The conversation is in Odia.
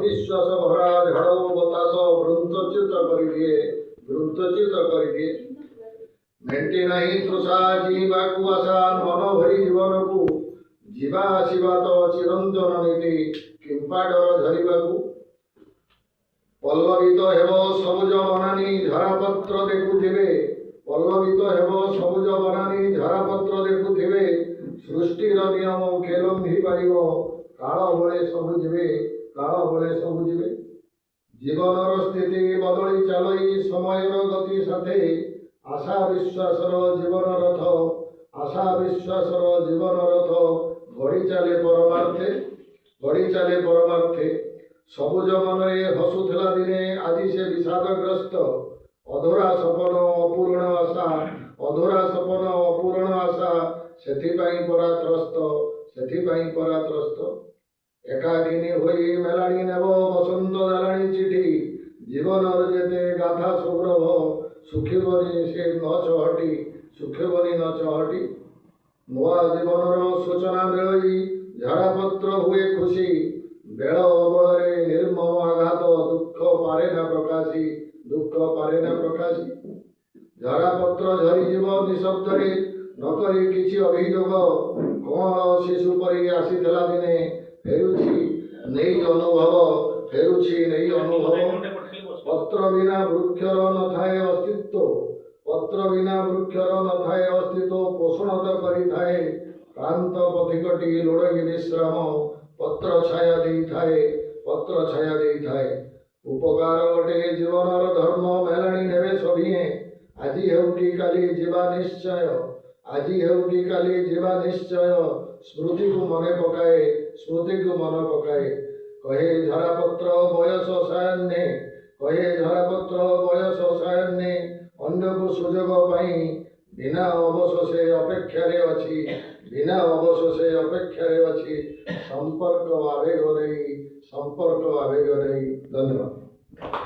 অবিশ্বাস ভরা ঝড় বতাস বৃন্তচ্যুত କରିଦିଏ ମେଣ୍ଟେ ନାହିଁ ତୃଷା ଯିବାକୁ ଆଶା ମନ ଭରି ଜୀବନକୁ ଯିବା ଆସିବା ତ ଚିରନ୍ତନ ନୀତି କିମ୍ପା ଡର ଧରିବାକୁ ପଲ୍ଲବିତ ହେବ ସବୁଜ ବନାନୀ ଝରାପତ୍ର ଦେଖୁଥିବେ ପଲ୍ଲବିତ ହେବ ସବୁଜ ବନାନୀ ଝରାପତ୍ର ଦେଖୁଥିବେ ସୃଷ୍ଟିର ନିୟମ ଖେଲମ୍ଭି ପାରିବ କାଳ ବଳେ ସବୁ ଯିବେ ଜୀବନର ସ୍ଥିତି ବଦଳି ଚାଲଇ ସମୟର ଗତି ସାଥେ ଆଶା ବିଶ୍ୱାସର ଜୀବନ ରଥ ଗଡ଼ି ଚାଲେ ପରମାର୍ଥେ ସବୁଜ ମନରେ ହସୁଥିଲା ଦିନେ ଆଜି ସେ ବିଷାଦଗ୍ରସ୍ତ ଅଧୁରା ସପନ ଅପୂରଣ ଆଶା ସେଥିପାଇଁ ପରା ତ୍ରସ୍ତ ଏକାକିନୀ ହୋଇ ମେଲାଣି ନେବ ବସନ୍ତ ଦେଲାଣି ଚିଠି ଜୀବନର ଯେତେ ଗାଥା ସୌରଭ ଶୁଖିବନି ନ ଚହଟି ନୂଆ ଜୀବନର ସୂଚନା ମିଳଇ ଝାଡ଼ପତ୍ର ହୁଏ ଖୁସି ବେଳ ଅବଳରେ ନିର୍ମମ ଆଘାତ ଦୁଃଖ ପାରେ ନା ପ୍ରକାଶୀ ଝାଡ଼ପତ୍ର ଝରିଯିବ ନିଶବ୍ଦରେ ନକରି କିଛି ଅଭିଯୋଗ କଅଁଳ ଶିଶୁ ପରି ଆସିଥିଲା ଦିନେ ଫେରୁଛି ନେଇ ଅନୁଭବ ପତ୍ର ବିନା ବୃକ୍ଷର ନଥାଏ ଅସ୍ତିତ୍ୱ ପୋଷଣ ତ କରିଥାଏ କ୍ଳାନ୍ତ ପଥିକଟି ଲୋଡ଼ଇ ବିଶ୍ରାମ ପତ୍ର ଛାୟା ଦେଇଥାଏ ଉପକାର ଗୋଟେ ଜୀବନର ଧର୍ମ ମେଲାଣି ନେବେ ସଭିଏଁ ଆଜି ହେଉ କି କାଲି ଯିବା ନିଶ୍ଚୟ ସ୍ମୃତିକୁ ମନେ ପକାଏ କହେ ଝରାପତ୍ର ବୟସ ସାୟାହ୍ନେ ଅନ୍ୟକୁ ସୁଯୋଗ ପାଇଁ ବିନା ଅବଶୋଷେ ଅପେକ୍ଷାରେ ଅଛି ସମ୍ପର୍କ ଆବେଗ ନେଇ ଧନ୍ୟବାଦ।